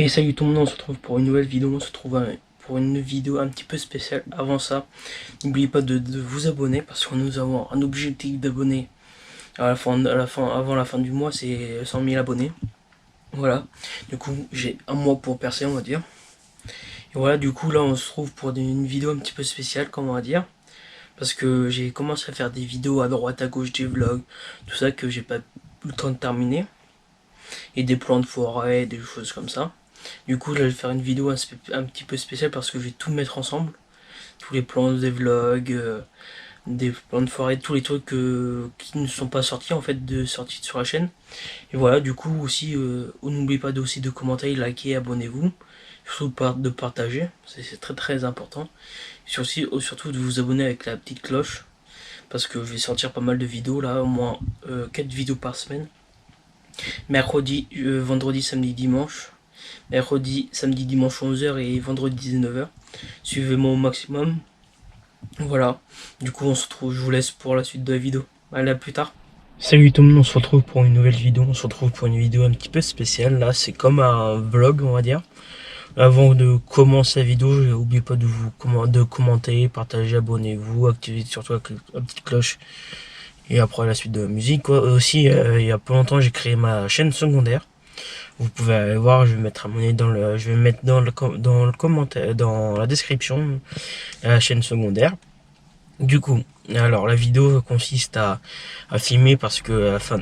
Et salut tout le monde, on se retrouve pour une nouvelle vidéo, on se retrouve pour une vidéo un petit peu spéciale. Avant ça, n'oubliez pas de vous abonner parce que nous avons un objectif d'abonnés avant la fin du mois, c'est 100 000 abonnés. Voilà, du coup j'ai un mois pour percer, on va dire. Et voilà, du coup là on se trouve pour une vidéo un petit peu spéciale, comme on va dire. Parce que j'ai commencé à faire des vidéos à droite à gauche, des vlogs, tout ça que j'ai pas eu le temps de terminer. Et des plans de forêt, des choses comme ça. Du coup, là, je vais faire une vidéo un petit peu spéciale parce que je vais tout mettre ensemble. Tous les plans des vlogs, des plans de forêt, tous les trucs qui ne sont pas sortis en fait, sortis sur la chaîne. Et voilà, du coup aussi, n'oubliez pas aussi de commenter, liker, abonnez-vous. Surtout de partager, c'est très très important. Surtout de vous abonner avec la petite cloche. Parce que je vais sortir pas mal de vidéos là, au moins 4 vidéos par semaine. Mercredi, vendredi, samedi, dimanche. Mercredi, samedi, dimanche 11h et vendredi 19h. Suivez-moi au maximum. Voilà. Du coup, on se retrouve, je vous laisse pour la suite de la vidéo. Allez, à plus tard. Salut tout le monde, on se retrouve pour une nouvelle vidéo. On se retrouve pour une vidéo un petit peu spéciale. Là, c'est comme un vlog, on va dire. Avant de commencer la vidéo, n'oubliez pas de commenter, partager, abonnez-vous, activez surtout la petite cloche. Et après la suite de la musique, quoi. Aussi, il y a pas longtemps, j'ai créé ma chaîne secondaire. Vous pouvez aller voir, je vais mettre je vais mettre dans le commentaire, dans la description, la chaîne secondaire. Du coup, alors la vidéo consiste à filmer parce que à la fin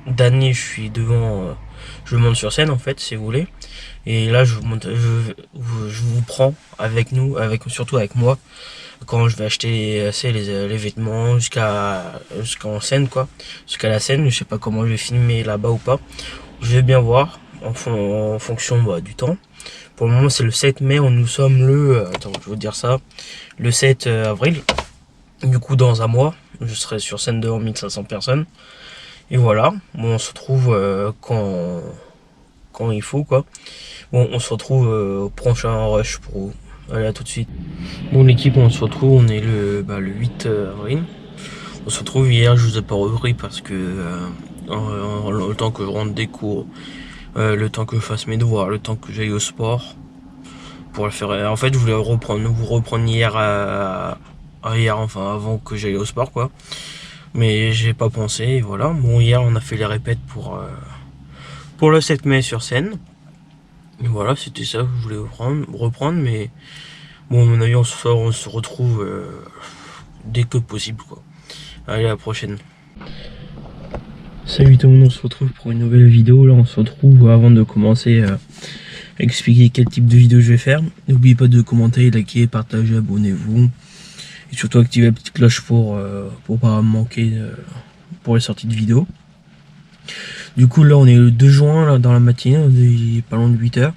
d'année, je monte sur scène en fait, si vous voulez. Et là, je vous prends avec nous, surtout avec moi, quand je vais acheter les vêtements jusqu'en scène quoi, jusqu'à la scène. Je sais pas comment je vais filmer là-bas ou pas. Je vais bien voir en fonction du temps. Pour le moment, c'est le 7 mai. Nous sommes attends, je vais vous dire ça. Le 7 avril. Du coup, dans un mois, je serai sur scène devant 1500 personnes. Et voilà. Bon, on se retrouve quand il faut, quoi. Bon, on se retrouve au prochain rush pour vous. Allez, à tout de suite. Bon, l'équipe, on se retrouve. On est le 8 avril. On se retrouve hier. Je vous ai pas repris parce que le temps que je rentre des cours, le temps que je fasse mes devoirs, le temps que j'aille au sport pour le faire. En fait, je voulais vous reprendre hier, enfin avant que j'aille au sport, quoi. Mais j'ai pas pensé, et voilà. Bon, hier on a fait les répètes pour le 7 mai sur scène. Et voilà, c'était ça que je voulais reprendre, mais bon, à mon avis, on se retrouve dès que possible, quoi. Allez, à la prochaine. Salut tout le monde, on se retrouve pour une nouvelle vidéo. Là, on se retrouve avant de commencer à expliquer quel type de vidéo je vais faire. N'oubliez pas de commenter, liker, partager, abonnez-vous. Et surtout activer la petite cloche pour pas manquer pour les sorties de vidéos. Du coup, là, on est le 2 juin, là, dans la matinée, il est pas loin de 8h.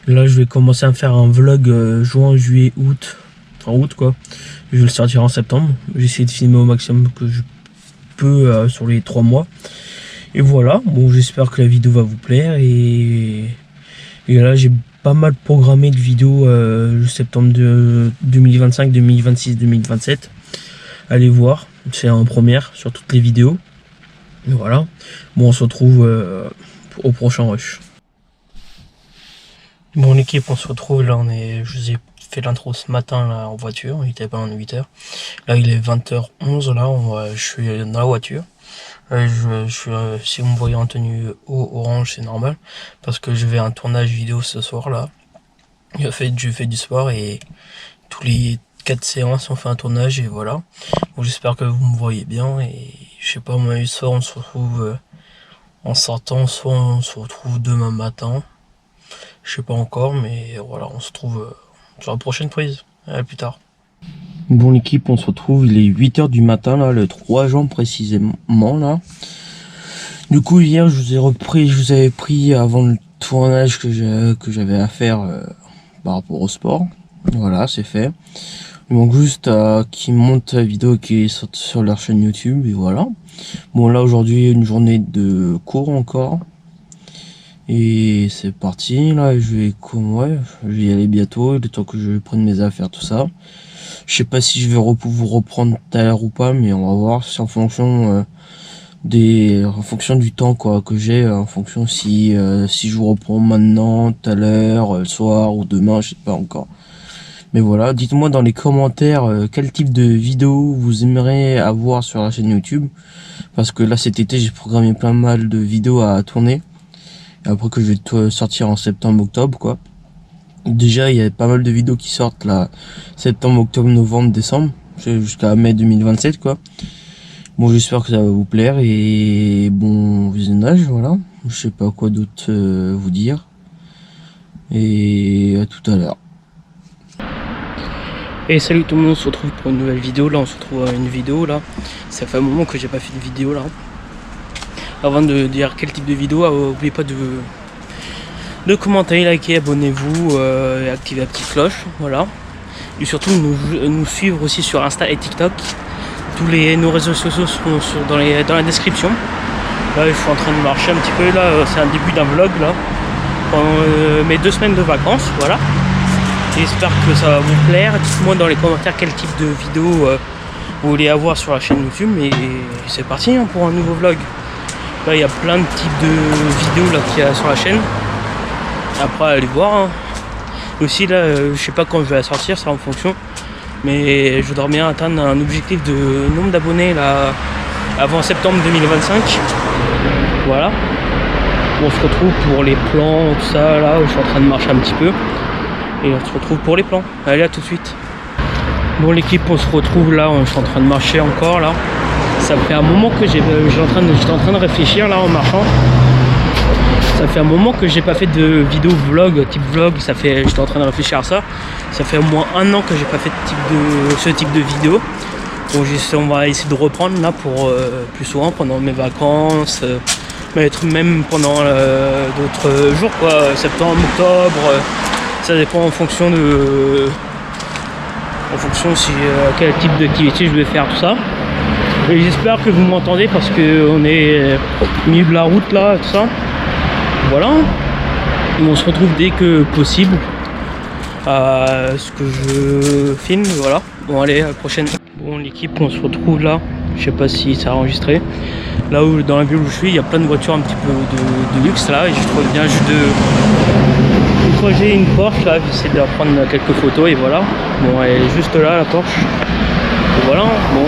Là, je vais commencer à faire un vlog juin, juillet, août. En août, quoi. Je vais le sortir en septembre. J'essaie de filmer au maximum que je peux sur les 3 mois. Et voilà, bon, j'espère que la vidéo va vous plaire. Et là, j'ai pas mal programmé de vidéos septembre de 2025, 2026, 2027. Allez voir, c'est en première sur toutes les vidéos. Et voilà, bon, on se retrouve au prochain rush. Bon, l'équipe, on se retrouve là, je vous ai fait l'intro ce matin là en voiture, il était pas en 8h. Là, il est 20h11, là, je suis dans la voiture. Si vous me voyez en tenue orange, c'est normal, parce que je vais à un tournage vidéo ce soir là. Je fais du sport et tous les 4 séances on fait un tournage et voilà. Bon, j'espère que vous me voyez bien et je sais pas, moi, soit on se retrouve en sortant, soit on se retrouve demain matin. Je sais pas encore, mais voilà, on se retrouve sur la prochaine prise. À plus tard. Bon, l'équipe, on se retrouve, il est 8h du matin, là, le 3 juin précisément, là. Du coup, hier, je vous avais pris avant le tournage que j'avais à faire par rapport au sport. Voilà, c'est fait. Il manque juste qu'ils montent la vidéo qui est sur leur chaîne YouTube, et voilà. Bon, là, aujourd'hui, une journée de cours encore. Et c'est parti, là, je vais y aller bientôt, le temps que je prenne mes affaires, tout ça. Je sais pas si je vais vous reprendre tout à l'heure ou pas, mais on va voir, c'est en fonction en fonction du temps quoi que j'ai, en fonction si je vous reprends maintenant, tout à l'heure, le soir ou demain, je sais pas encore. Mais voilà, dites-moi dans les commentaires quel type de vidéo vous aimeriez avoir sur la chaîne YouTube. Parce que là cet été j'ai programmé plein mal de vidéos à tourner. Et après que je vais sortir en septembre, octobre quoi. Déjà il y a pas mal de vidéos qui sortent là, septembre, octobre, novembre, décembre, jusqu'à mai 2027 quoi. Bon j'espère que ça va vous plaire et bon visionnage, voilà. Je sais pas quoi d'autre vous dire. Et à tout à l'heure. Et salut tout le monde, on se retrouve pour une nouvelle vidéo. Là on se retrouve à une vidéo là. Ça fait un moment que j'ai pas fait de vidéo là. Avant de dire quel type de vidéo, n'oubliez pas de commenter, liker, abonnez-vous et activez la petite cloche. Voilà. Et surtout nous suivre aussi sur Insta et TikTok. Nos réseaux sociaux sont dans la description. Là je suis en train de marcher un petit peu. Là c'est un début d'un vlog là. Pendant mes 2 semaines de vacances. Voilà. J'espère que ça va vous plaire. Dites-moi dans les commentaires quel type de vidéo vous voulez avoir sur la chaîne YouTube. Et c'est parti hein, pour un nouveau vlog. Là il y a plein de types de vidéos là qu'il y a sur la chaîne. Après allez voir. Hein. Aussi là je sais pas quand je vais la sortir, ça en fonction. Mais je voudrais bien atteindre un objectif de nombre d'abonnés là avant septembre 2025. Voilà. On se retrouve pour les plans, tout ça là où je suis en train de marcher un petit peu. Et on se retrouve pour les plans. Allez, à tout de suite. Bon l'équipe, on se retrouve là, je suis en train de marcher encore là. Ça fait un moment que j'étais en train de réfléchir là en marchant. Ça fait un moment que j'ai pas fait de vidéo vlog, type vlog, j'étais en train de réfléchir à ça. Ça fait au moins 1 an que j'ai pas fait ce type de vidéo. Donc on va essayer de reprendre là pour plus souvent pendant mes vacances, même pendant d'autres jours quoi, septembre, octobre. Ça dépend en fonction quel type d'activité je vais faire, tout ça. Et j'espère que vous m'entendez parce que on est au milieu de la route là, tout ça. Voilà. Et on se retrouve dès que possible à ce que je filme. Voilà. Bon allez, à la prochaine. Bon l'équipe, on se retrouve là. Je sais pas si ça a enregistré. Là où dans la ville où je suis, il y a plein de voitures un petit peu de luxe là. Et je trouve bien juste j'ai une Porsche là, j'essaie de prendre quelques photos et voilà. Bon elle est juste là la Porsche. Et voilà, bon,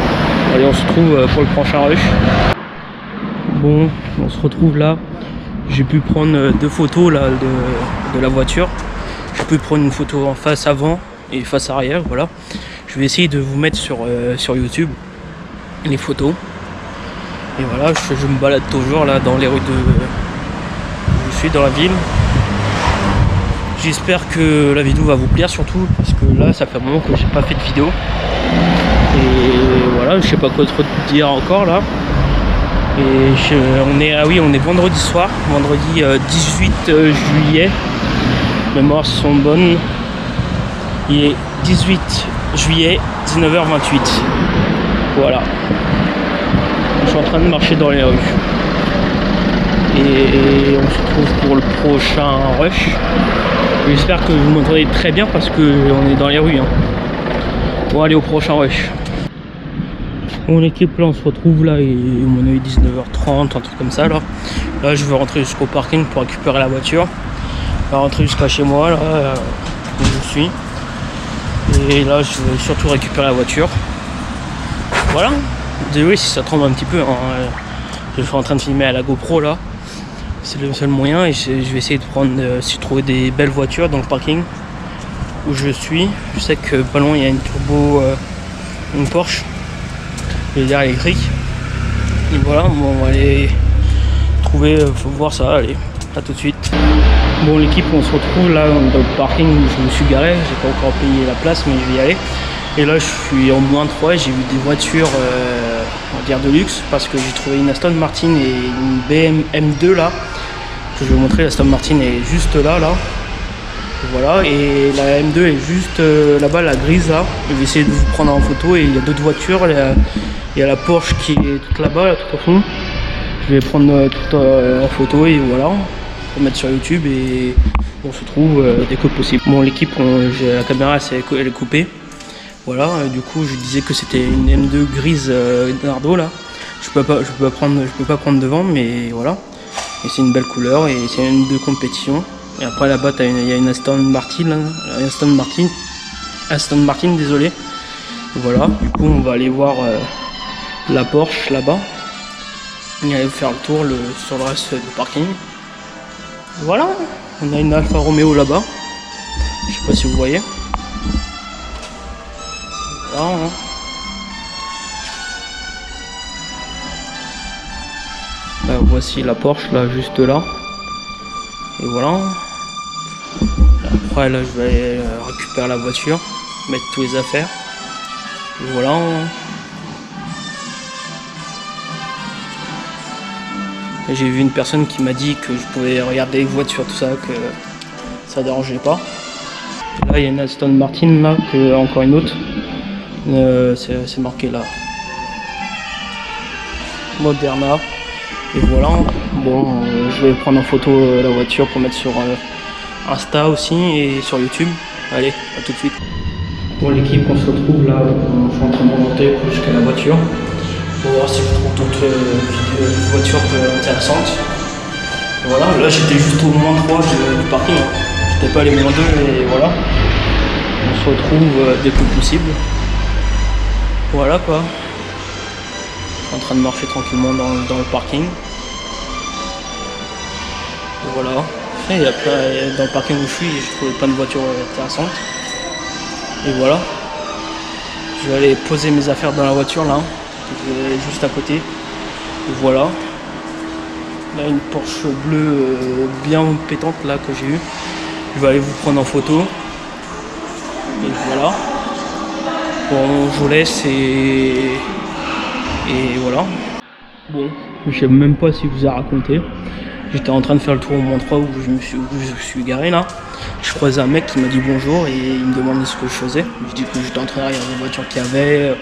allez on se retrouve pour le prochain rush. Bon, on se retrouve là. J'ai pu prendre 2 photos là de la voiture. J'ai pu prendre une photo en face avant et face arrière, voilà. Je vais essayer de vous mettre sur YouTube les photos. Et voilà, je me balade toujours là dans les rues je suis dans la ville. J'espère que la vidéo va vous plaire surtout parce que là ça fait un moment que j'ai pas fait de vidéo. Et voilà, je sais pas quoi trop dire encore là. Et on est vendredi soir, vendredi 18 juillet. Mes mémoires sont bonnes. Il est 18 juillet, 19h28. Voilà. Je suis en train de marcher dans les rues. Et on se retrouve pour le prochain rush. J'espère que vous m'entendez très bien parce qu'on est dans les rues. Hein. Bon allez au prochain rush. Bon l'équipe là on se retrouve là et on est 19h30, un truc comme ça là. Là je vais rentrer jusqu'au parking pour récupérer la voiture. Je vais rentrer jusqu'à chez moi là où je suis. Et là je vais surtout récupérer la voiture. Voilà. Désolé si ça tremble un petit peu. Hein. Je suis en train de filmer à la GoPro là. C'est le seul moyen et je vais essayer de trouver des belles voitures dans le parking où je suis. Je sais que pas loin il y a une Porsche, je vais dire électrique. Et voilà, bon, on va aller trouver, faut voir ça, allez, à tout de suite. Bon l'équipe, on se retrouve là dans le parking où je me suis garé, j'ai pas encore payé la place mais je vais y aller. Et là je suis en -3 et j'ai vu des voitures on va dire de luxe parce que j'ai trouvé une Aston Martin et une BM M2 là que je vais vous montrer. La Aston Martin est juste là. Voilà, et la M2 est juste là-bas, la grise là. Je vais essayer de vous prendre en photo et il y a d'autres voitures. Il y a la Porsche qui est toute là-bas, là, tout au fond. Je vais prendre tout en photo et voilà, pour mettre sur YouTube et on se trouve dès que possible. Bon l'équipe, la caméra elle est coupée. Voilà, du coup je disais que c'était une M2 grise Nardo là. Je peux pas prendre devant, mais voilà. Et c'est une belle couleur et c'est une de compétition. Et après là-bas il y a une Aston Martin, désolé. Voilà, du coup on va aller voir la Porsche là-bas. Et aller faire le tour sur le reste du parking. Voilà, on a une Alfa Romeo là-bas. Je sais pas si vous voyez. Voilà, hein. Là, voici la Porsche là, juste là. Et voilà. Après là je vais aller récupérer la voiture, mettre tous les affaires. Et voilà. J'ai vu une personne qui m'a dit que je pouvais regarder les voitures, tout ça, que ça dérangeait pas. Et là il y a une Aston Martin là, encore une autre. C'est marqué là. Moderna. Et voilà. Bon, je vais prendre en photo la voiture pour mettre sur Insta aussi et sur YouTube. Allez, à tout de suite. Bon l'équipe, on se retrouve là, je suis en train de remonter jusqu'à la voiture pour voir si je trouve d'autres voitures intéressantes. Et voilà, là j'étais juste au moins 3 du parking, hein. J'étais pas allé moins 2 et voilà. On se retrouve dès que possible. Voilà quoi. Je suis en train de marcher tranquillement dans le parking. Et voilà. Et dans le parking où je suis, j'ai trouvé plein de voitures intéressantes. Et voilà, je vais aller poser mes affaires dans la voiture là, juste à côté. Et voilà, là une Porsche bleue bien pétante là que j'ai eue. Je vais aller vous prendre en photo. Et voilà. Bon, je vous laisse et voilà. Bon, je sais même pas si vous ai raconté. J'étais en train de faire le tour au Mont 3 où je suis garé là. Je croisais un mec qui m'a dit bonjour et il me demandait ce que je faisais. Je dis que j'étais en train de regarder les voitures qu'il y avait,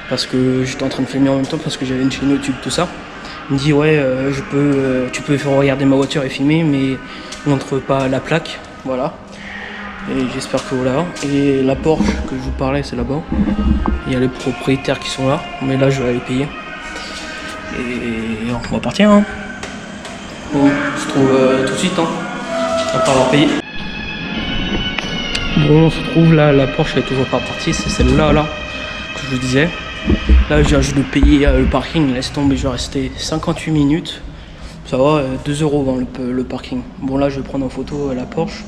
parce que j'étais en train de filmer en même temps parce que j'avais une chaîne YouTube, tout ça. Il me dit ouais, tu peux faire regarder ma voiture et filmer, mais montre pas la plaque, voilà. Et j'espère que voilà. Et la Porsche que je vous parlais, c'est là-bas. Il y a les propriétaires qui sont là, mais là je vais aller payer. Et on va partir, hein. Bon, on se trouve tout de suite, hein, après avoir payé. Bon, on se trouve là, la Porsche elle est toujours pas partie, c'est celle-là là, que je vous disais. Là, je viens juste de payer le parking, laisse tomber, je vais rester 58 minutes. Ça va, 2 € dans le parking. Bon, là, je vais prendre en photo la Porsche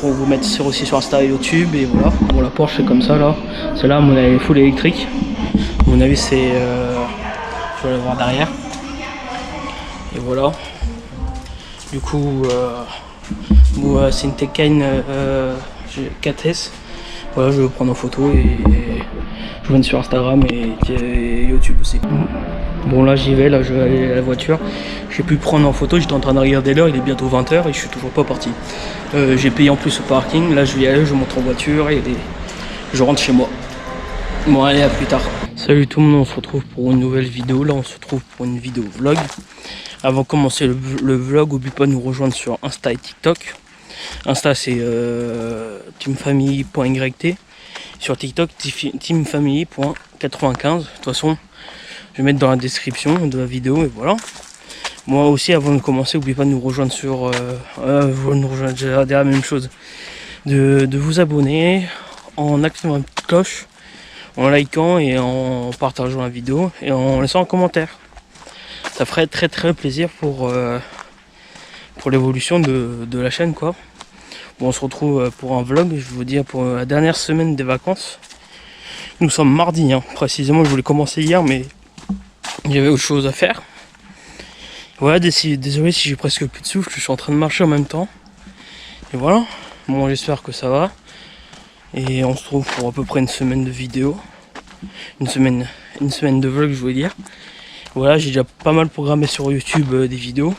pour vous mettre aussi sur Insta et YouTube, et voilà. Bon, la Porsche c'est comme ça là, celle-là, à mon avis, full électrique. À mon avis, c'est. Je vais la voir derrière. Et voilà. Du coup, c'est une Taycan 4S. Voilà, je vais vous prendre en photo et je vous mets sur Instagram et YouTube aussi. Bon, là j'y vais, là je vais aller à la voiture. J'ai pu prendre en photo, j'étais en train de regarder l'heure, il est bientôt 20 h et je suis toujours pas parti. J'ai payé en plus au parking, là je vais y aller, je monte en voiture et je rentre chez moi. Bon, allez, à plus tard. Salut tout le monde, on se retrouve pour une nouvelle vidéo. Là on se retrouve pour une vidéo vlog. Avant de commencer le vlog, n'oublie pas de nous rejoindre sur Insta et TikTok. Insta c'est teamfamily.yt. Sur TikTok, teamfamily.95. De toute façon, je vais mettre dans la description de la vidéo et voilà. Moi aussi, avant de commencer, n'oubliez pas de nous rejoindre sur... j'ai la même chose. De vous abonner en activant la petite cloche, en likant et en partageant la vidéo et en laissant un commentaire. Ça ferait très très plaisir pour l'évolution de la chaîne quoi. Bon, on se retrouve pour un vlog, je vais vous dire, pour la dernière semaine des vacances. Nous sommes mardi, hein. Précisément je voulais commencer hier mais j'avais autre chose à faire. Voilà, désolé si j'ai presque plus de souffle, je suis en train de marcher en même temps. Et voilà, bon j'espère que ça va. Et on se retrouve pour à peu près une semaine de vidéos. Une semaine de vlog je voulais dire. Voilà, j'ai déjà pas mal programmé sur YouTube des vidéos.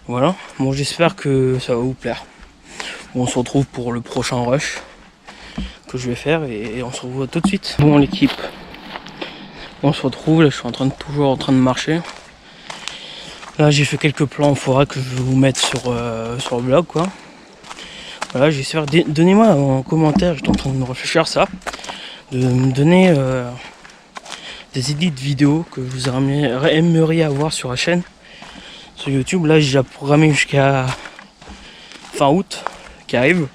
Voilà, bon j'espère que ça va vous plaire. Bon, on se retrouve pour le prochain rush que je vais faire et on se retrouve tout de suite. Bon l'équipe, on se retrouve, là je suis toujours en train de marcher. Là j'ai fait quelques plans en forêt que je vais vous mettre sur le blog quoi. Voilà, j'espère, donnez-moi en commentaire, j'étais en train de me réfléchir à ça, de me donner des idées de vidéos que vous aimeriez avoir sur la chaîne, sur YouTube. Là, j'ai déjà programmé jusqu'à fin août qui arrive.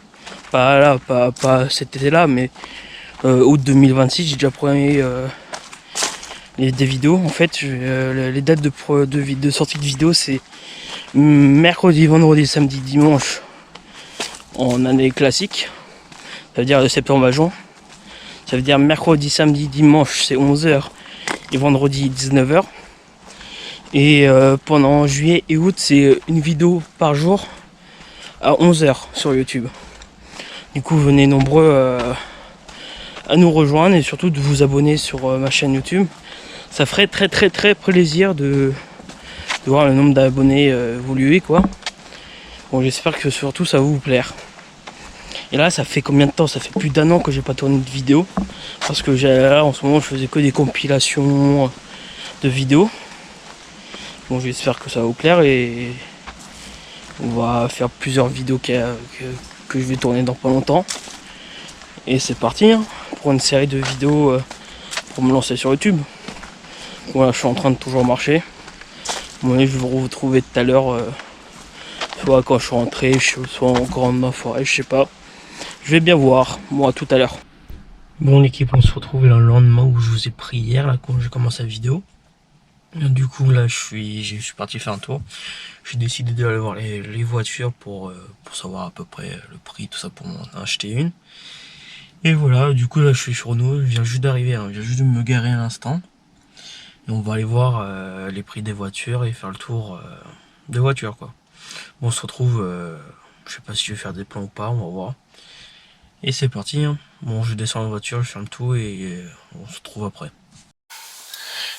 Pas là, pas cet été-là, mais août 2026, j'ai déjà programmé des vidéos. En fait, les dates de sortie de vidéos, c'est mercredi, vendredi, samedi, dimanche en année classique. Ça veut dire de septembre à juin. Ça veut dire mercredi, samedi, dimanche, c'est 11h et vendredi 19h. Et pendant juillet et août, c'est une vidéo par jour à 11h sur YouTube. Du coup, venez nombreux à nous rejoindre et surtout de vous abonner sur ma chaîne YouTube. Ça ferait très plaisir de voir le nombre d'abonnés évoluer, quoi. Bon, j'espère que surtout ça va vous plaire. Et là, ça fait combien de temps? Ça fait plus d'1 an que j'ai pas tourné de vidéo. Parce que là, en ce moment, je faisais que des compilations de vidéos. Bon, j'espère que ça va vous plaire et on va faire plusieurs vidéos que je vais tourner dans pas longtemps. Et c'est parti hein, pour une série de vidéos pour me lancer sur YouTube. Voilà, je suis en train de toujours marcher. Bon, je vais vous retrouver tout à l'heure, soit quand je suis rentré, soit encore dans ma forêt, je sais pas. Je vais bien voir, moi tout à l'heure. Bon l'équipe, on se retrouve le lendemain où je vous ai pris hier, là quand j'ai commencé la vidéo. Du coup là je suis parti faire un tour. J'ai décidé d'aller voir les voitures pour savoir à peu près le prix, tout ça pour m'en acheter une. Et voilà, du coup là je suis sur nous, je viens juste d'arriver, hein, je viens juste de me garer à l'instant. Et on va aller voir les prix des voitures et faire le tour des voitures quoi. Bon, on se retrouve, je sais pas si je vais faire des plans ou pas, on va voir. Et c'est parti, hein. Bon, je descends la voiture, je fais le tour et on se retrouve après.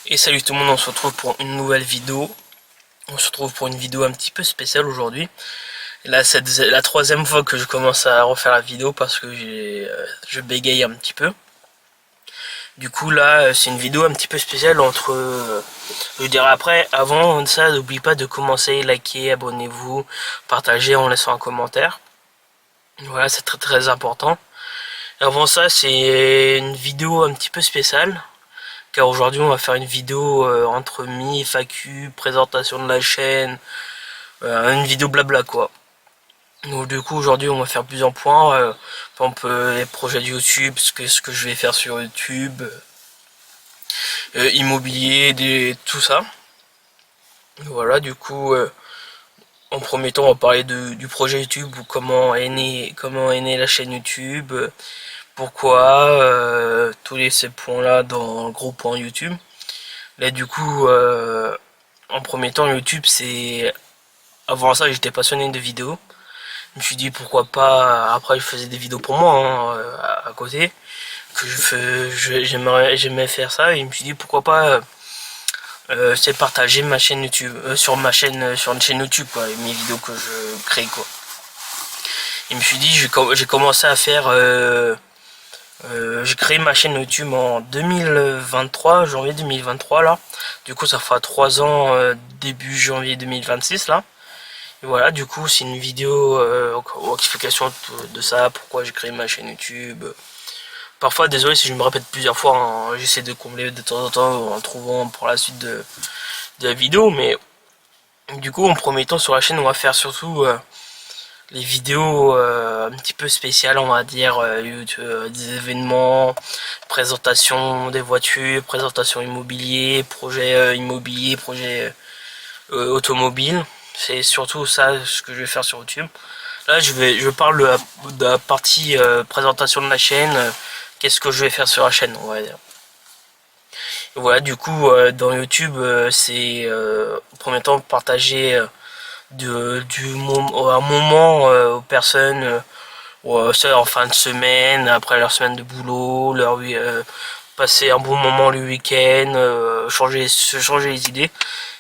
Et salut tout le monde, on se retrouve pour une nouvelle vidéo. On se retrouve pour une vidéo un petit peu spéciale aujourd'hui. Là, c'est la 3e fois que je commence à refaire la vidéo parce que je bégaye un petit peu. Du coup, là, c'est une vidéo un petit peu spéciale entre... je dirais après, avant ça, n'oubliez pas de commencer, liker, abonnez-vous, partagez en laissant un commentaire. Voilà, c'est très important. Et avant ça, c'est une vidéo un petit peu spéciale. Car aujourd'hui, on va faire une vidéo entre mi, FAQ, présentation de la chaîne, une vidéo blabla quoi. Donc du coup, aujourd'hui, on va faire plusieurs points. Par exemple, les projets de YouTube, ce que je vais faire sur YouTube, immobilier, tout ça. Voilà, du coup... en premier temps, on va parler du projet YouTube, ou comment est née la chaîne YouTube, pourquoi, tous ces points-là dans le gros point YouTube. Là, du coup, en premier temps, YouTube, c'est... Avant ça, j'étais passionné de vidéos. Je me suis dit, pourquoi pas... Après, je faisais des vidéos pour moi, hein, à côté, que j'aimais faire ça, et je me suis dit, pourquoi pas... c'est partager ma chaîne YouTube sur une chaîne YouTube quoi, et mes vidéos que je crée quoi. Et je me suis dit j'ai commencé à faire j'ai créé ma chaîne YouTube en 2023, janvier 2023 là. Du coup ça fera 3 ans début janvier 2026 là. Et voilà, du coup c'est une vidéo explication de ça, pourquoi j'ai créé ma chaîne YouTube. Parfois, désolé si je me répète plusieurs fois, hein, j'essaie de combler de temps en temps en trouvant pour la suite de la vidéo, mais du coup, en premier temps sur la chaîne, on va faire surtout les vidéos un petit peu spéciales, on va dire, des événements, présentation des voitures, présentation immobilier, projet immobilier, projet automobile. C'est surtout ça ce que je vais faire sur YouTube. Là, je parle de la partie présentation de la chaîne. Qu'est-ce que je vais faire sur la chaîne, on va dire. Et voilà, du coup, dans YouTube, c'est en premier temps partager un moment aux personnes, ça en fin de semaine, après leur semaine de boulot, passer un bon moment le week-end, se changer les idées.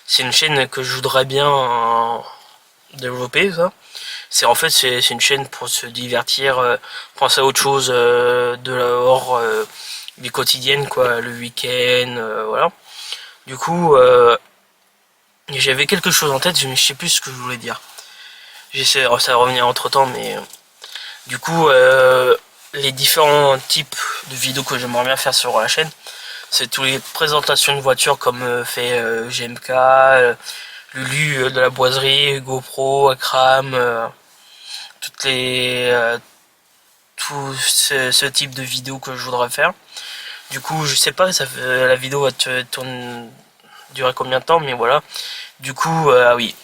C'est une chaîne que je voudrais bien développer, ça. C'est une chaîne pour se divertir, penser à autre chose de hors vie quotidienne quoi, le week-end, voilà. Du coup, j'avais quelque chose en tête, je sais plus ce que je voulais dire. J'essaie de revenir entre temps, mais du coup, les différents types de vidéos que j'aimerais bien faire sur la chaîne, C'est tous les présentations de voitures comme fait GMK, Lulu de la boiserie, GoPro, Akram, toutes les tout ce type de vidéos que je voudrais faire. Du coup, je sais pas, la vidéo va durer combien de temps, mais voilà. Du coup, ah oui.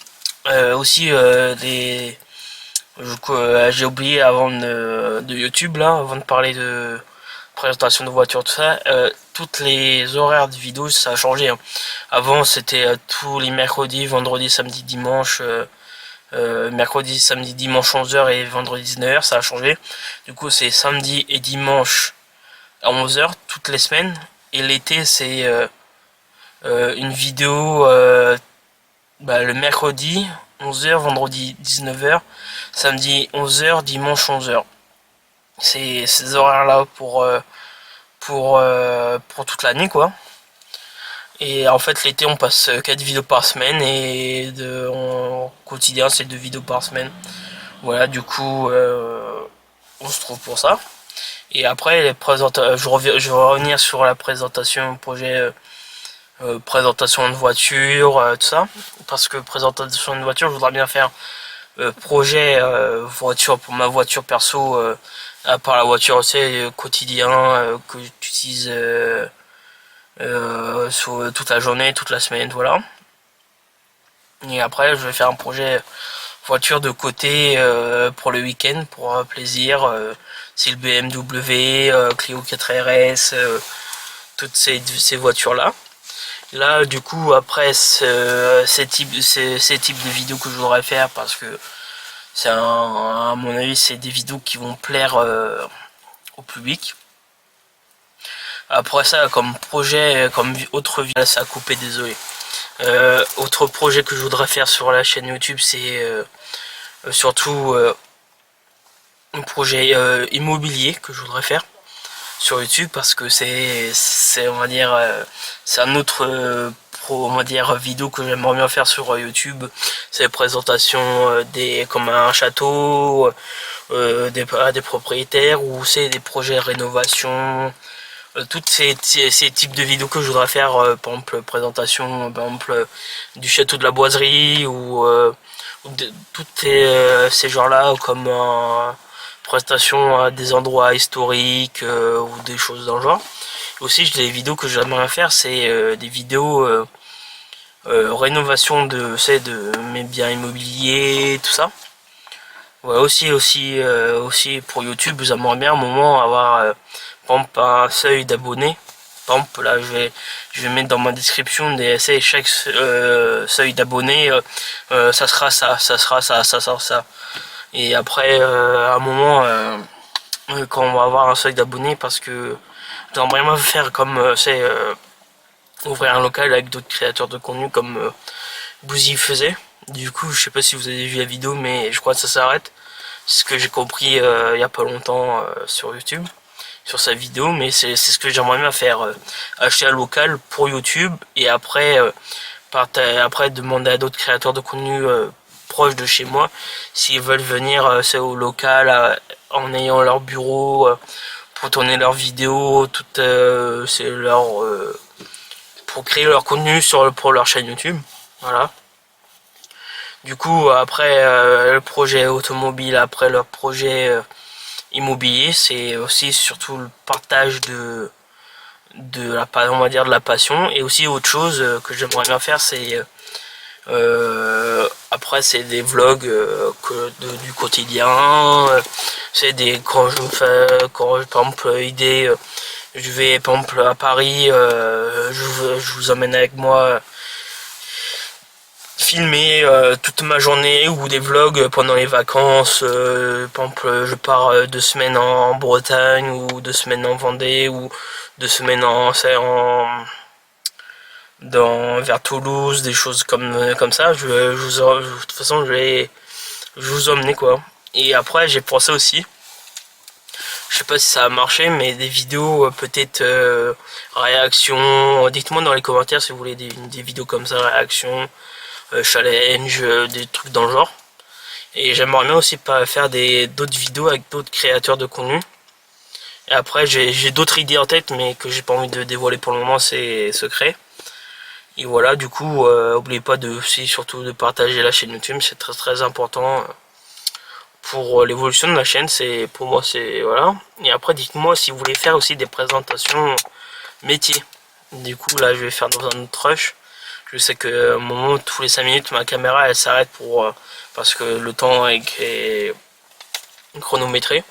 Aussi, j'ai oublié avant de YouTube, là, avant de parler de présentation de voiture, tout ça, toutes les horaires de vidéos, ça a changé. Hein. Avant, c'était tous les mercredis, vendredis, samedi, dimanche. Mercredi, samedi, dimanche 11h et vendredi 19h, ça a changé. Du coup, c'est samedi et dimanche à 11h toutes les semaines. Et l'été, c'est une vidéo le mercredi 11h, vendredi 19h, samedi 11h, dimanche 11h. C'est ces horaires-là pour toute l'année, quoi. Et en fait, l'été, on passe 4 vidéos par semaine et en quotidien, c'est 2 vidéos par semaine. Voilà, du coup, on se trouve pour ça. Et après, je vais revenir sur la présentation projet, présentation de voiture, tout ça. Parce que présentation de voiture, je voudrais bien faire projet voiture pour ma voiture perso, à part la voiture, aussi quotidien que j'utilise sur toute la journée, toute la semaine, voilà. Et après, je vais faire un projet voiture de côté pour le week-end, pour plaisir. C'est le BMW, Clio 4RS, toutes ces voitures-là. Là, du coup, après ces types de vidéos que je voudrais faire, parce que à mon avis, c'est des vidéos qui vont plaire au public. Après ça, comme projet, comme autre vidéo, ça a coupé, désolé. Autre projet que je voudrais faire sur la chaîne YouTube, c'est surtout un projet immobilier que je voudrais faire sur YouTube, parce que c'est on va dire c'est un autre on va dire vidéo que j'aimerais bien faire sur YouTube. C'est la présentation comme un château à des propriétaires, ou c'est des projets de rénovation. Tous ces types de vidéos que je voudrais faire, par exemple présentation par exemple du château de la boiserie, ou tous ces genres là, comme présentation à des endroits historiques ou des choses dans le genre. Aussi, les vidéos que j'aimerais faire, c'est des vidéos rénovation de mes biens immobiliers, tout ça. Ouais, aussi pour YouTube, j'aimerais bien à un moment avoir par exemple un seuil d'abonnés. Par exemple, là, je vais mettre dans ma description chaque seuil d'abonnés, ça sera ça, ça sera ça, ça sera ça. Et après, à un moment, quand on va avoir un seuil d'abonnés, parce que j'aimerais bien faire comme ouvrir un local avec d'autres créateurs de contenu comme Bouzy faisait. Du coup, je sais pas si vous avez vu la vidéo, mais je crois que ça s'arrête. C'est ce que j'ai compris il y a pas longtemps sur YouTube, sur sa vidéo, mais c'est ce que j'aimerais bien faire, acheter un local pour YouTube, et après après demander à d'autres créateurs de contenu proches de chez moi s'ils veulent venir au local en ayant leur bureau pour tourner leurs vidéos, c'est pour créer leur contenu pour leur chaîne YouTube. Voilà. Du coup, après le projet automobile, après leur projet immobilier, c'est aussi surtout le partage on va dire de la passion. Et aussi autre chose que j'aimerais bien faire, c'est après c'est des vlogs du quotidien. C'est des quand par exemple je vais par exemple à Paris, je vous emmène avec moi filmer toute ma journée, ou des vlogs pendant les vacances. Par exemple, je pars 2 semaines en Bretagne, ou 2 semaines en Vendée, ou 2 semaines vers Toulouse, des choses comme ça. De toute façon, je vais vous emmener, quoi. Et après, j'ai pensé aussi, je sais pas si ça a marché, mais des vidéos peut-être réaction. Dites-moi dans les commentaires si vous voulez des vidéos comme ça, réaction, challenge, des trucs dans le genre. Et j'aimerais bien aussi pas faire d'autres vidéos avec d'autres créateurs de contenu. Et après j'ai d'autres idées en tête mais que j'ai pas envie de dévoiler pour le moment, c'est secret. Et voilà, du coup, n'oubliez pas de aussi surtout de partager la chaîne YouTube, c'est très très important pour l'évolution de la chaîne, c'est pour moi c'est voilà. Et après dites-moi si vous voulez faire aussi des présentations métiers. Du coup là je vais faire dans un autre rush. Je sais que à un moment tous les 5 minutes ma caméra elle s'arrête pour parce que le temps est chronométré.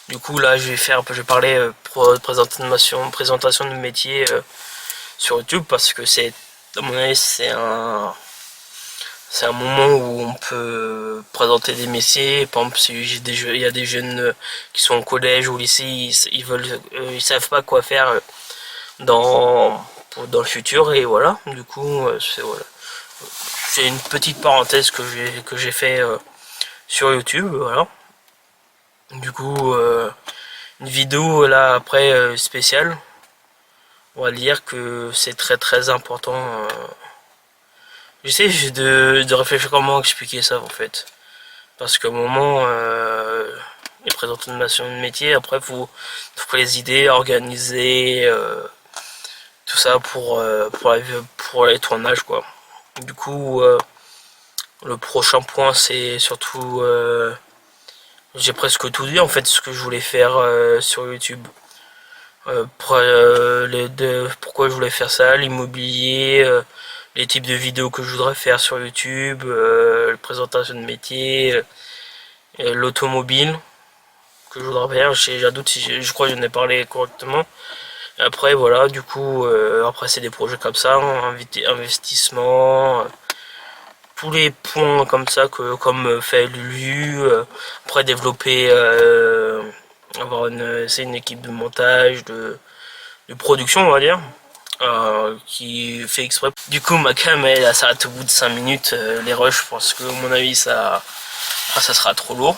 Du coup là je vais parler présentation de métier sur YouTube parce que c'est à mon avis c'est un moment où on peut présenter des métiers. Par exemple, si il y a des jeunes qui sont au collège ou au lycée, ils savent pas quoi faire dans le futur et voilà. Du coup, c'est une petite parenthèse que j'ai fait sur YouTube, voilà. Du coup, une vidéo là après spéciale. On va dire que c'est très très important. J'essaie de réfléchir comment expliquer ça en fait. Parce qu'au moment, les présentations de métier, après faut trouver les idées, organiser tout ça pour les tournages quoi. Du coup, le prochain point c'est surtout, j'ai presque tout dit en fait ce que je voulais faire sur YouTube. Pourquoi je voulais faire ça, l'immobilier, les types de vidéos que je voudrais faire sur YouTube, la présentation de métier, l'automobile que je voudrais faire. J'ai un doute si je crois que j'en ai parlé correctement. Et après voilà, du coup, après c'est des projets comme ça, investissement, tous les points comme ça comme fait Lulu. Après développer, c'est une équipe de montage, de production on va dire. Qui fait exprès. Du coup ma cam elle s'arrête au bout de 5 minutes les rushs parce que à mon avis ça sera trop lourd.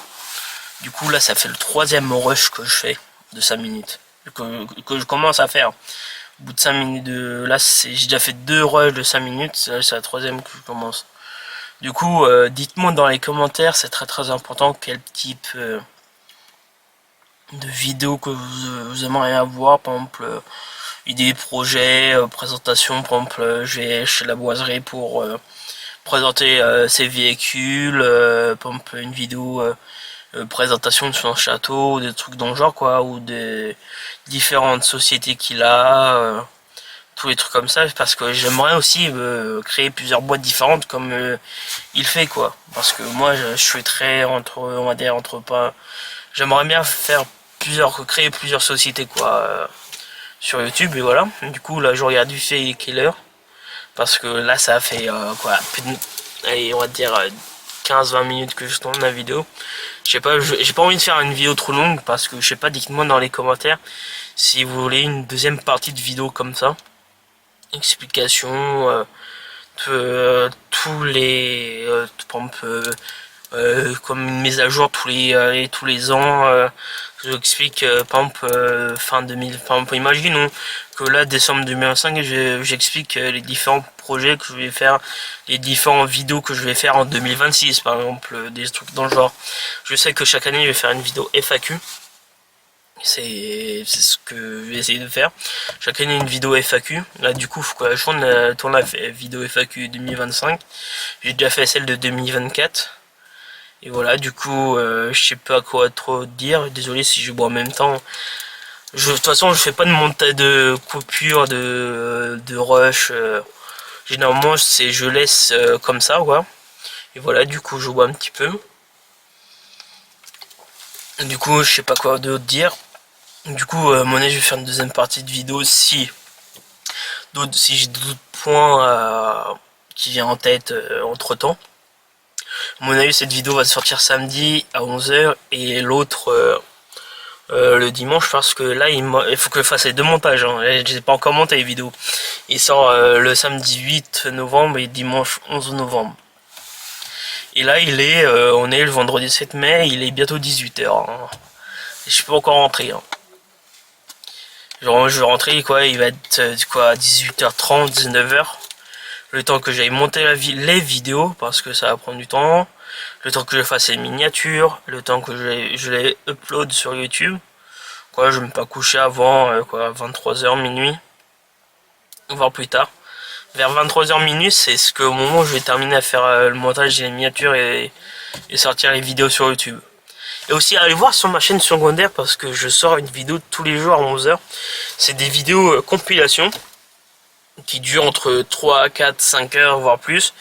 Du coup là ça fait le 3e rush que je fais de 5 minutes. Que je commence à faire. Au bout de 5 minutes là j'ai déjà fait 2 rushs de 5 minutes, c'est la 3e que je commence. Du coup dites-moi dans les commentaires, c'est très très important quel type de vidéo que vous aimeriez avoir, par exemple idées, projets, présentation. Par exemple, je vais chez la boiserie pour présenter ses véhicules, par exemple une vidéo présentation de son château, des trucs dans le genre quoi, ou des différentes sociétés qu'il a, tous les trucs comme ça, parce que j'aimerais aussi créer plusieurs boîtes différentes comme il fait quoi, parce que moi je suis très on va dire pas, j'aimerais bien créer plusieurs sociétés quoi. Sur YouTube et voilà. Du coup là je regarde du fait quelle heure parce que là ça a fait allez, on va dire 15-20 minutes que je tourne la vidéo. Je sais pas, j'ai pas envie de faire une vidéo trop longue parce que je sais pas, dites-moi dans les commentaires si vous voulez une deuxième partie de vidéo comme ça. Explication tous les par exemple, comme une mise à jour tous les ans. Je vous explique par exemple fin 2000, par exemple imaginons que là décembre 2025 j'explique les différents projets que je vais faire, les différentes vidéos que je vais faire en 2026 par exemple, des trucs dans le genre. Je sais que chaque année je vais faire une vidéo FAQ. C'est ce que je vais essayer de faire. Chaque année une vidéo FAQ. Là du coup faut que je tourne la vidéo FAQ 2025. J'ai déjà fait celle de 2024. Et voilà, du coup, je sais pas quoi trop dire. Désolé si je bois en même temps. De toute façon, je fais pas de montage de coupure, de rush. Généralement, je laisse comme ça, quoi. Et voilà, du coup, je bois un petit peu. Du coup, je sais pas quoi d'autre dire. Du coup, à mon avis, je vais faire une deuxième partie de vidéo si j'ai d'autres points qui viennent en tête entre temps. À mon avis, cette vidéo va sortir samedi à 11h et l'autre le dimanche parce que là, il faut que je fasse les 2 montages. Hein. Je les ai pas encore monté les vidéos. Il sort le samedi 8 novembre et dimanche 11 novembre. Et là, on est le vendredi 7 mai, il est bientôt 18h. Hein. Et je suis pas encore rentré. Hein. Genre, je vais rentrer, quoi, il va être quoi, 18h30, 19h. Le temps que j'aille monter les vidéos, parce que ça va prendre du temps. Le temps que je fasse les miniatures. Le temps que je les upload sur YouTube. quoi, je vais pas coucher avant 23h, minuit, voire plus tard. Vers 23h minuit, c'est au moment où je vais terminer à faire le montage et les miniatures et sortir les vidéos sur YouTube. Et aussi allez voir sur ma chaîne secondaire parce que je sors une vidéo tous les jours à 11h. C'est des vidéos compilation qui durent entre 3, 4, 5 heures voire plus.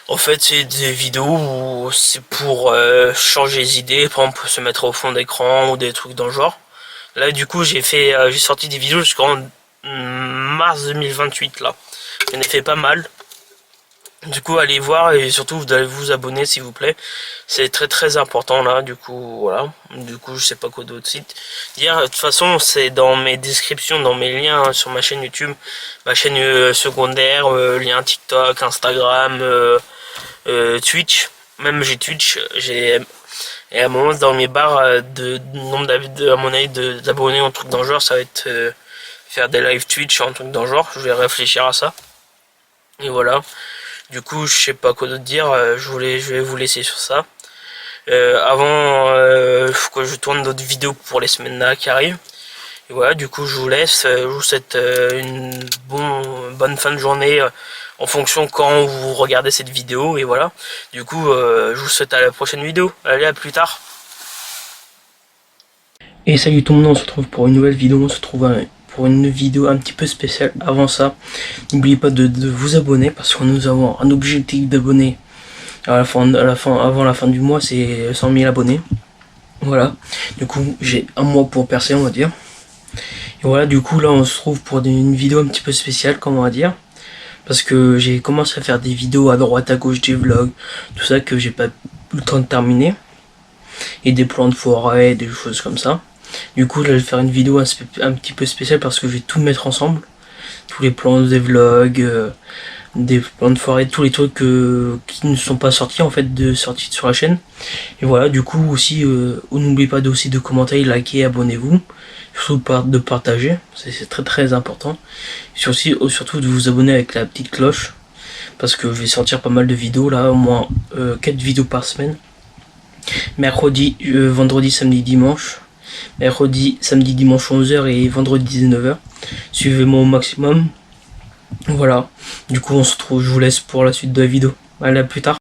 En fait, c'est des vidéos où c'est pour changer les idées, par exemple se mettre au fond d'écran ou des trucs dans le genre. Là, du coup, j'ai sorti des vidéos jusqu'en mars 2028 là. J'en ai fait pas mal. Du coup, allez voir et surtout vous allez vous abonner s'il vous plaît. C'est très très important là. Du coup, voilà. Du coup, je sais pas quoi d'autre site dire. De toute façon, c'est dans mes descriptions, dans mes liens hein, sur ma chaîne YouTube, ma chaîne secondaire, lien TikTok, Instagram, Twitch. Même j'ai Twitch. Et à un moment dans mes barres de nombre d'abonnés en truc dans le genre, ça va être faire des live Twitch en truc dans le genre. Je vais réfléchir à ça. Et voilà. Du coup, je sais pas quoi d'autre dire. Je vais vous laisser sur ça. Avant, faut que je tourne d'autres vidéos pour les semaines là qui arrivent. Et voilà. Du coup, je vous laisse. Je vous souhaite une bonne fin de journée en fonction quand vous regardez cette vidéo. Et voilà. Du coup, je vous souhaite à la prochaine vidéo. Allez, à plus tard. Et salut tout le monde, on se retrouve pour une nouvelle vidéo. On se retrouve pour une vidéo un petit peu spéciale. Avant ça, n'oubliez pas de vous abonner parce que nous avons un objectif d'abonnés avant la fin du mois, c'est 100 000 abonnés. Voilà, du coup j'ai un mois pour percer, on va dire. Et voilà, du coup là on se trouve pour une vidéo un petit peu spéciale, comme on va dire, parce que j'ai commencé à faire des vidéos à droite à gauche, des vlogs, tout ça que j'ai pas eu le temps de terminer, et des plans de forêt, des choses comme ça. Du coup, là, je vais faire une vidéo un petit peu spéciale parce que je vais tout mettre ensemble. Tous les plans des vlogs, des plans de forêt, tous les trucs qui ne sont pas sortis en fait, sortis sur la chaîne. Et voilà, du coup aussi, n'oubliez pas aussi de commenter, liker, abonnez-vous. Surtout de partager, c'est très très important. Surtout de vous abonner avec la petite cloche. Parce que je vais sortir pas mal de vidéos là, au moins 4 vidéos par semaine. Mercredi, vendredi, samedi, dimanche. Mercredi, samedi, dimanche 11h et vendredi 19h. Suivez-moi au maximum. Voilà. Du coup, on se retrouve, je vous laisse pour la suite de la vidéo. Allez, à plus tard.